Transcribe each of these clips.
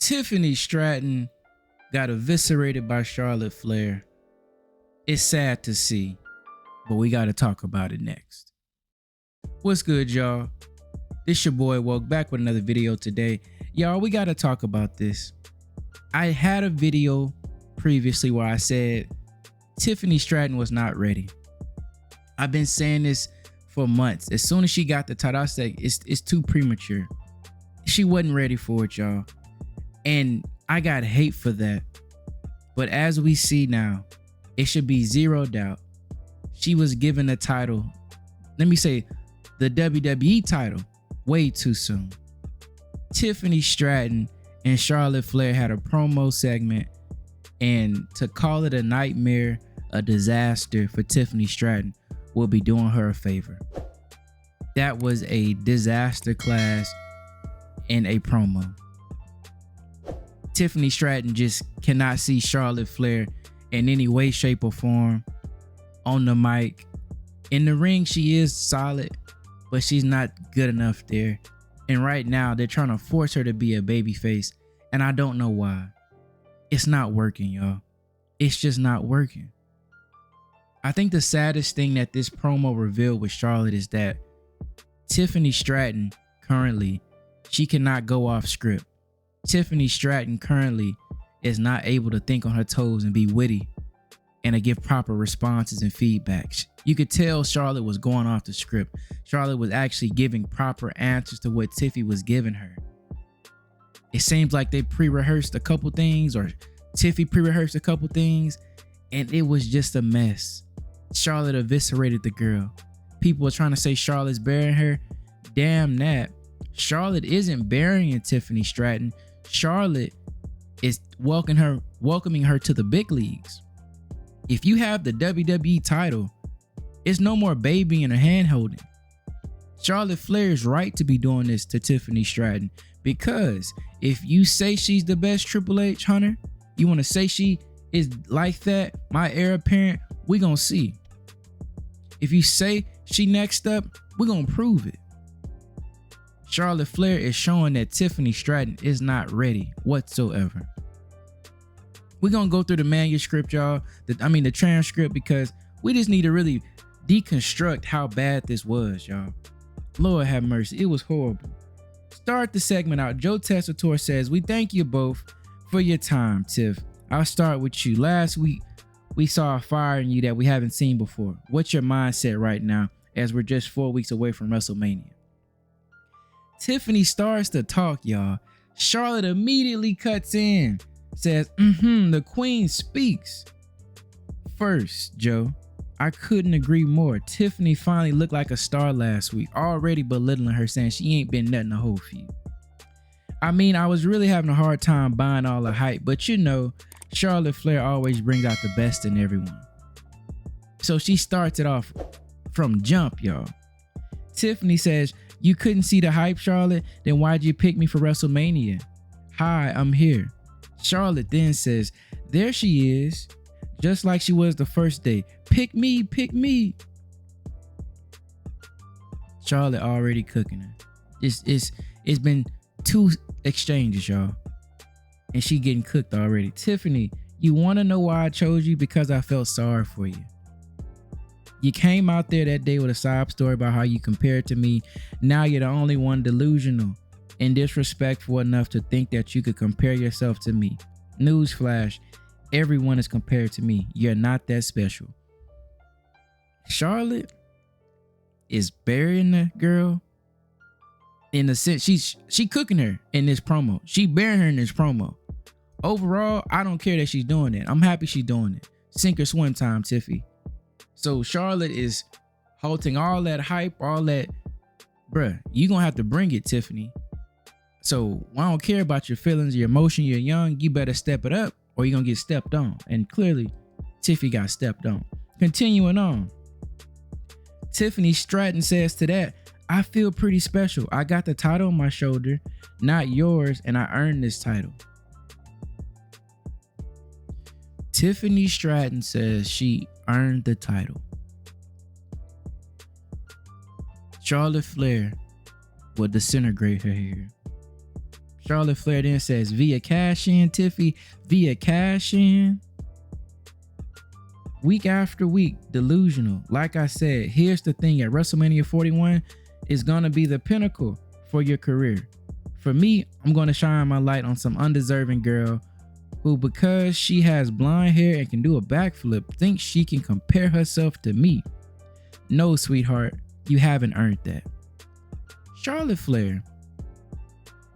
Tiffany Stratton got eviscerated by Charlotte Flair. It's sad to see, but we got to talk about it next. What's good, y'all? This your boy Woke back with another video today. Y'all, we got to talk about this. I had a video previously where I said Tiffany Stratton was not ready. I've been saying this for months. As soon as she got the title, I said it's too premature. She wasn't ready for it, y'all. And I got hate for that. But as we see now, it should be zero doubt. She was given the title, let me say the WWE title, way too soon. Tiffany Stratton and Charlotte Flair had a promo segment, and to call it a nightmare, a disaster for Tiffany Stratton will be doing her a favor. That was a disaster class in a promo. Tiffany Stratton just cannot see Charlotte Flair in any way, shape, or form on the mic. In the ring, she is solid, but she's not good enough there. And right now, they're trying to force her to be a babyface, and I don't know why. It's not working, y'all. It's just not working. I think the saddest thing that this promo revealed with Charlotte is that Tiffany Stratton currently, she cannot go off script. Tiffany Stratton currently is not able to think on her toes and be witty and to give proper responses and feedbacks. You could tell Charlotte was going off the script. Charlotte was actually giving proper answers to what Tiffy was giving her. It seems like they pre-rehearsed a couple things, or Tiffy pre-rehearsed a couple things, and it was just a mess. Charlotte eviscerated the girl. People are trying to say Charlotte's burying her. Damn that. Charlotte isn't burying Tiffany Stratton. Charlotte is welcoming her to the big leagues. If you have the WWE title, it's no more babying or hand holding. Charlotte Flair is right to be doing this to Tiffany Stratton, because if you say she's the best Triple H hunter, you want to say she is like that, my heir apparent, we gonna see. If you say she next up, we're gonna prove it. Charlotte Flair is showing that Tiffany Stratton is not ready whatsoever. We're gonna go through the manuscript, y'all. The transcript, because we just need to really deconstruct how bad this was, y'all. Lord have mercy, it was horrible. Start the segment out. Joe Tessitore says, "We thank you both for your time, Tiff. I'll start with you. Last week, we saw a fire in you that we haven't seen before. What's your mindset right now as we're just 4 weeks away from WrestleMania?" Tiffany starts to talk, y'all. Charlotte immediately cuts in, says, the queen speaks. First, Joe, I couldn't agree more. Tiffany finally looked like a star last week, already belittling her, saying she ain't been nothing the whole feud. I was really having a hard time buying all the hype, but you know, Charlotte Flair always brings out the best in everyone. So she starts it off from jump, y'all. Tiffany says, "You couldn't see the hype, Charlotte? Then why'd you pick me for WrestleMania?" "Hi, I'm here." Charlotte then says, "There she is, just like she was the first day. Pick me, pick me." Charlotte already cooking her. It's been 2 exchanges, y'all, and she getting cooked already. "Tiffany, you want to know why I chose you? Because I felt sorry for you. You came out there that day with a sob story about how you compared to me. Now you're the only one delusional and disrespectful enough to think that you could compare yourself to me. Newsflash, everyone is compared to me. You're not that special." Charlotte is burying the girl in the sense she cooking her in this promo. She burying her in this promo. Overall, I don't care that she's doing it. I'm happy she's doing it. Sink or swim time, Tiffy. So Charlotte is halting all that hype, all that, bruh, you gonna have to bring it, Tiffany. So I don't care about your feelings, your emotion, you're young, you better step it up or you're gonna get stepped on. And clearly, Tiffy got stepped on. Continuing on. Tiffany Stratton says to that, "I feel pretty special. I got the title on my shoulder, not yours, and I earned this title." Tiffany Stratton says she earned the title. Charlotte Flair will disintegrate her here. Charlotte Flair then says, via cash in, Tiffy, via cash in. Week after week, delusional. Like I said, here's the thing, at WrestleMania 41 is gonna be the pinnacle for your career. For me, I'm gonna shine my light on some undeserving girl who, because she has blonde hair and can do a backflip, thinks she can compare herself to me. No, sweetheart, you haven't earned that. Charlotte Flair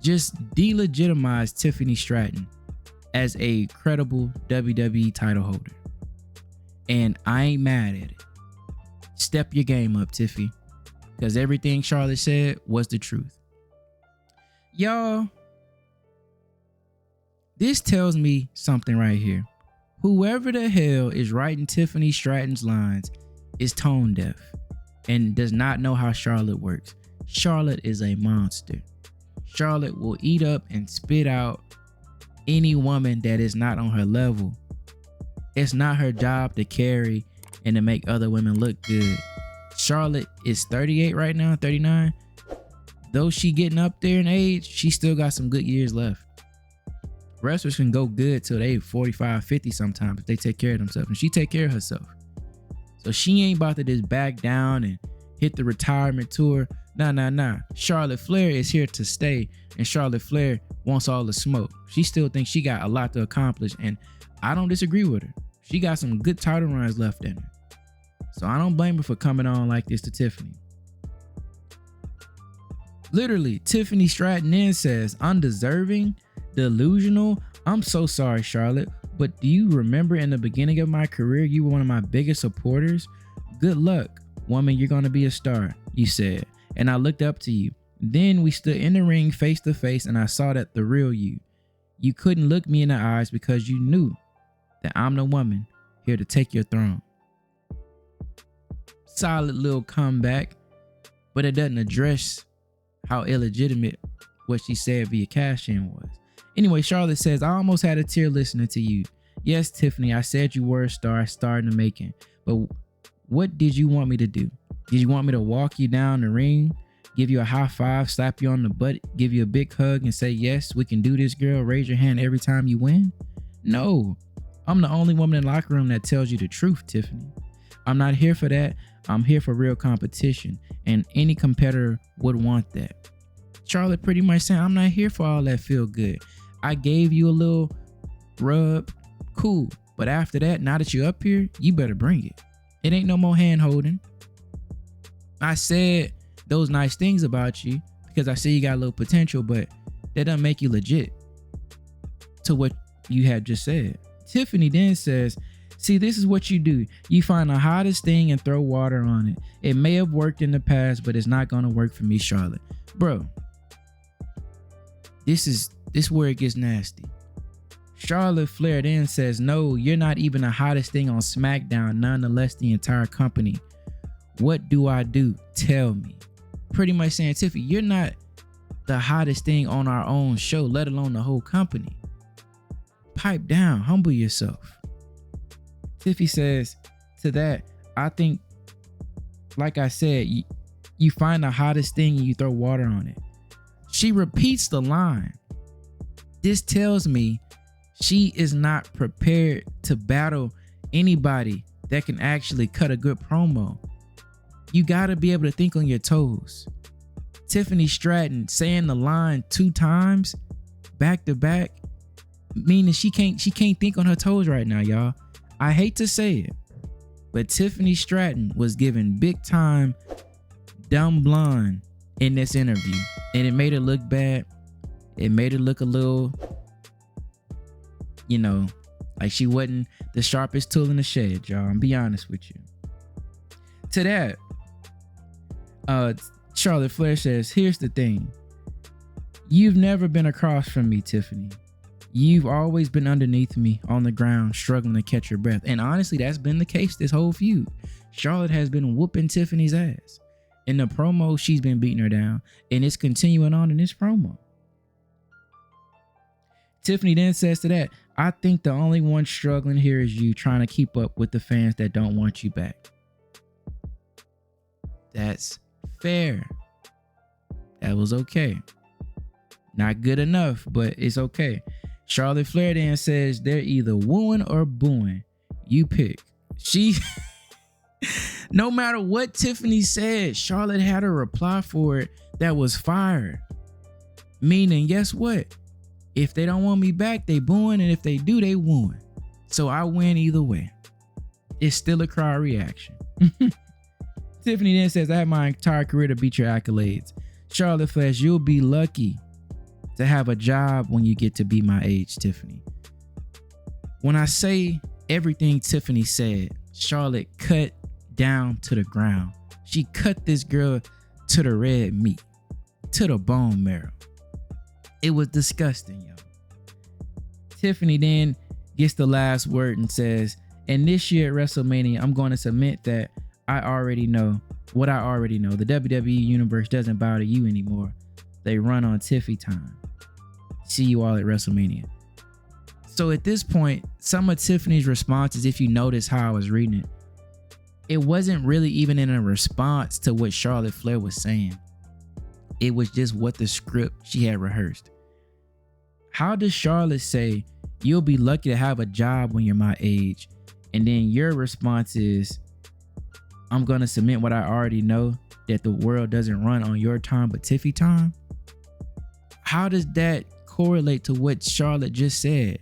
just delegitimized Tiffany Stratton as a credible WWE title holder. And I ain't mad at it. Step your game up, Tiffy, because everything Charlotte said was the truth. Y'all, this tells me something right here. Whoever the hell is writing Tiffany Stratton's lines is tone deaf and does not know how Charlotte works. Charlotte is a monster. Charlotte will eat up and spit out any woman that is not on her level. It's not her job to carry and to make other women look good. Charlotte is 38 right now, 39. Though she getting up there in age, she still got some good years left. Wrestlers can go good till they 45, 50 sometimes if they take care of themselves. And she take care of herself. So she ain't about to just back down and hit the retirement tour. Nah. Charlotte Flair is here to stay, and Charlotte Flair wants all the smoke. She still thinks she got a lot to accomplish, and I don't disagree with her. She got some good title runs left in her. So I don't blame her for coming on like this to Tiffany. Literally, Tiffany Stratton then says, undeserving, delusional. I'm so sorry, Charlotte, but do you remember in the beginning of my career, you were one of my biggest supporters? Good luck, woman, you're gonna be a star, you said. And I looked up to you. Then we stood in the ring face to face, and I saw that the real you. You couldn't look me in the eyes because you knew that I'm the woman here to take your throne. Solid little comeback, but it doesn't address how illegitimate what she said via cash-in was. Anyway, Charlotte says, I almost had a tear listening to you. Yes, Tiffany, I said you were a star in the making, but what did you want me to do? Did you want me to walk you down the ring, give you a high five, slap you on the butt, give you a big hug and say, yes, we can do this, girl, raise your hand every time you win? No, I'm the only woman in the locker room that tells you the truth, Tiffany. I'm not here for that. I'm here for real competition, and any competitor would want that. Charlotte pretty much saying, I'm not here for all that feel good. I gave you a little rub, cool, but after that, now that you're up here, you better bring it. It ain't no more hand holding. I said those nice things about you because I see you got a little potential, but that doesn't make you legit to what you had just said. Tiffany then says, see, this is what you do. You find the hottest thing and throw water on it. It may have worked in the past, but it's not going to work for me, Charlotte. Bro, this is where it gets nasty. Charlotte Flair then says, no, you're not even the hottest thing on SmackDown, nonetheless the entire company. What do I do? Tell me. Pretty much saying, Tiffy, you're not the hottest thing on our own show, let alone the whole company. Pipe down, humble yourself. Tiffy says to that, I think, like I said, you find the hottest thing and you throw water on it. She repeats the line. This tells me she is not prepared to battle anybody that can actually cut a good promo. You gotta be able to think on your toes. Tiffany Stratton saying the line 2 times back to back, meaning she can't think on her toes right now, y'all. I hate to say it, but Tiffany Stratton was given big time dumb blonde in this interview, and it made her look bad. It made her look a little, like she wasn't the sharpest tool in the shed, y'all. I'm be honest with you. To that, Charlotte Flair says, here's the thing. You've never been across from me, Tiffany. You've always been underneath me on the ground, struggling to catch your breath. And honestly, that's been the case this whole feud. Charlotte has been whooping Tiffany's ass. In the promo, she's been beating her down, and it's continuing on in this promo. Tiffany then says to that, I think the only one struggling here is you, trying to keep up with the fans that don't want you back. That's fair. That was okay. Not good enough, but it's okay. Charlotte Flair then says they're either wooing or booing. You pick. She, no matter what Tiffany said, Charlotte had a reply for it that was fire. Meaning, guess what? If they don't want me back, they booing, and if they do, they wooing. So I win either way. It's still a crowd reaction. Tiffany then says, I have my entire career to beat your accolades. Charlotte Flair, you'll be lucky to have a job when you get to be my age, Tiffany. When I say everything Tiffany said, Charlotte cut down to the ground. She cut this girl to the red meat, to the bone marrow. It was disgusting, yo. Tiffany then gets the last word and says, and this year at WrestleMania, I'm going to submit that I already know what I already know. The WWE universe doesn't bow to you anymore. They run on Tiffy time. See you all at WrestleMania. So at this point, some of Tiffany's responses, if you notice how I was reading it wasn't really even in a response to what Charlotte Flair was saying. It was just what the script she had rehearsed. How does Charlotte say, you'll be lucky to have a job when you're my age? And then your response is, I'm going to submit what I already know, that the world doesn't run on your time but Tiffy time? How does that correlate to what Charlotte just said?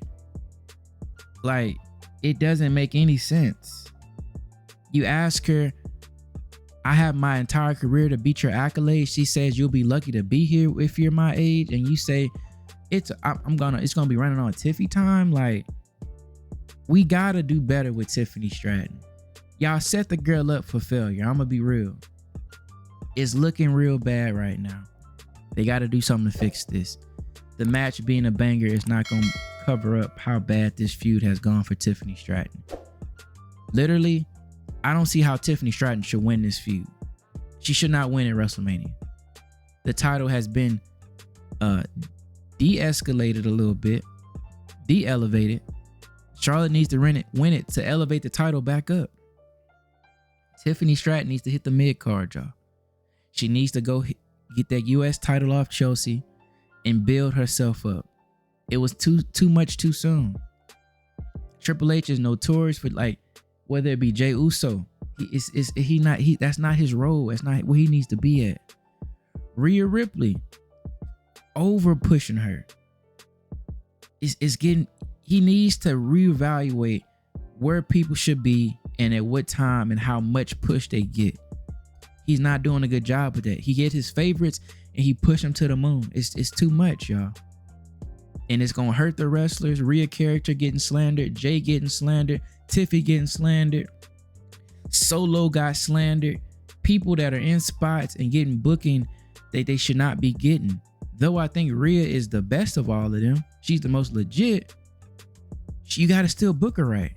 Like, it doesn't make any sense. You ask her, I have my entire career to beat your accolades. She says you'll be lucky to be here if you're my age, and you say it's gonna be running on Tiffy time. Like, we gotta do better with Tiffany Stratton. Y'all set the girl up for failure. I'm gonna be real. It's looking real bad right now. They gotta do something to fix this. The match being a banger is not gonna cover up how bad this feud has gone for Tiffany Stratton. Literally, I don't see how Tiffany Stratton should win this feud. She should not win at WrestleMania. The title has been de-escalated a little bit, de-elevated. Charlotte needs to win it to elevate the title back up. Tiffany Stratton needs to hit the mid-card, y'all. She needs to go get that U.S. title off Chelsea and build herself up. It was too much too soon. Triple H is notorious for, like, whether it be Jey Uso, that's not his role. That's not where he needs to be at. Rhea Ripley, over pushing her. He needs to reevaluate where people should be and at what time and how much push they get. He's not doing a good job with that. He gets his favorites and he push them to the moon. It's too much, y'all. And it's gonna hurt the wrestlers. Rhea character getting slandered, Jay getting slandered, Tiffy getting slandered, Solo got slandered. People that are in spots and getting booking that they should not be getting. Though I think Rhea is the best of all of them, she's the most legit, you gotta still book her right.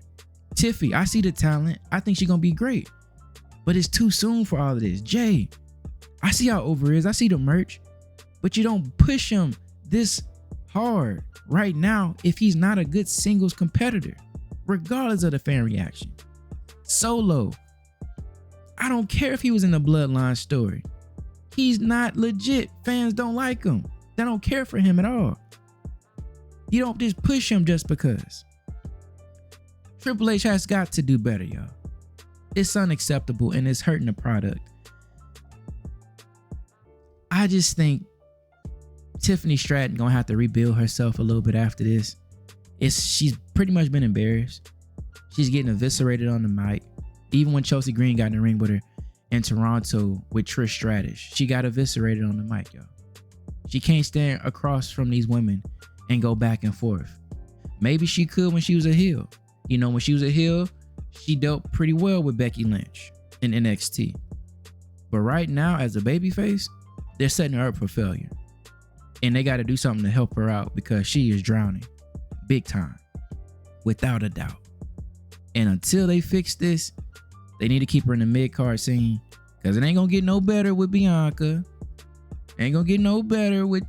Tiffy, I see the talent. I think she's gonna be great. But it's too soon for all of this. Jay, I see how over he is. I see the merch. But you don't push him this hard right now if he's not a good singles competitor, regardless of the fan reaction. Solo, I don't care if he was in the Bloodline story. He's not legit. Fans don't like him. They don't care for him at all. You don't just push him just because. Triple H has got to do better, y'all. It's unacceptable and it's hurting the product. I just think Tiffany Stratton gonna have to rebuild herself a little bit after this. She's pretty much been embarrassed. She's getting eviscerated on the mic. Even when Chelsea Green got in the ring with her in Toronto with Trish Stratus, she got eviscerated on the mic, y'all. She can't stand across from these women and go back and forth. Maybe she could when she was a heel. You know, when she was a heel, she dealt pretty well with Becky Lynch in NXT. But right now, as a babyface, they're setting her up for failure. And they got to do something to help her out because she is drowning. Big time. Without a doubt. And until they fix this, they need to keep her in the mid-card scene. Because it ain't going to get no better with Bianca. Ain't going to get no better with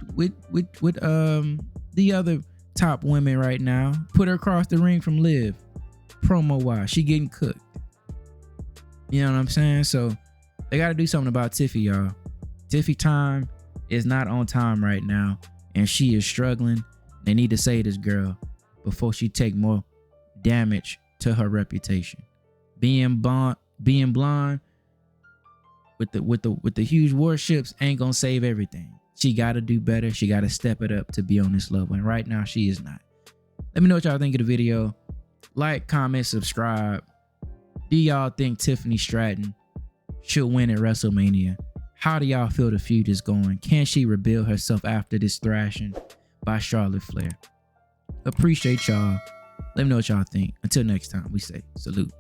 the other top women right now. Put her across the ring from Liv. Promo-wise, she getting cooked. You know what I'm saying? So they got to do something about Tiffy, y'all. Tiffy time is not on time right now. and she is struggling. They need to save this girl before she take more damage to her reputation. Being blonde with the huge warships ain't gonna save everything. She gotta do better. She gotta step it up to be on this level. And right now she is not. Let me know what y'all think of the video. Like, comment, subscribe. Do y'all think Tiffany Stratton should win at WrestleMania? How do y'all feel the feud is going? Can she rebuild herself after this thrashing by Charlotte Flair? Appreciate y'all. Let me know what y'all think. Until next time, we say salute.